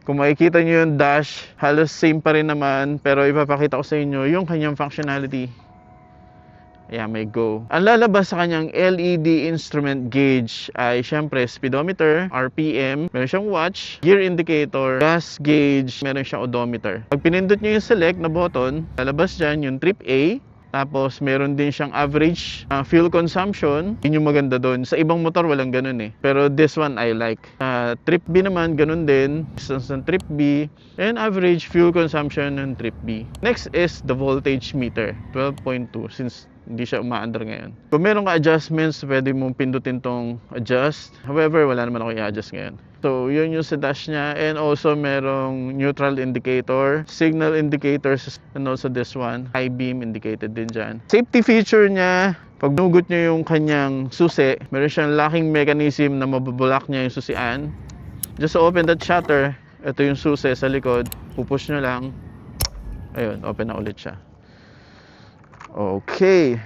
Kung makikita nyo yung dash, halos same pa rin naman, pero ipapakita ko sa inyo yung kanyang functionality. Ayan, may go. Ang lalabas sa kanyang LED instrument gauge ay syempre speedometer, RPM, meron siyang watch, gear indicator, gas gauge, meron siyang odometer. Pag pinindot nyo yung select na button, lalabas dyan yung trip A. Tapos meron din siyang average fuel consumption. Yun yung maganda doon. Sa ibang motor walang ganun eh. Pero this one I like. Trip B naman ganun din. Distance ng trip B. And average fuel consumption ng trip B. Next is the voltage meter. 12.2 since hindi siya umaandar ngayon. Kung meron ka adjustments, pwede mong pindutin tong adjust. However, wala naman ako i-adjust ngayon. So, yun yung sa dash niya. And also, merong neutral indicator, signal indicators, and also this one, high beam indicated din dyan. Safety feature niya, pag nugot nyo yung kanyang susi, meron siyang locking mechanism na mabublock niya yung susian. Just to open that shutter, ito yung susi sa likod, pupush nyo lang. Ayun, open na ulit siya. Okay.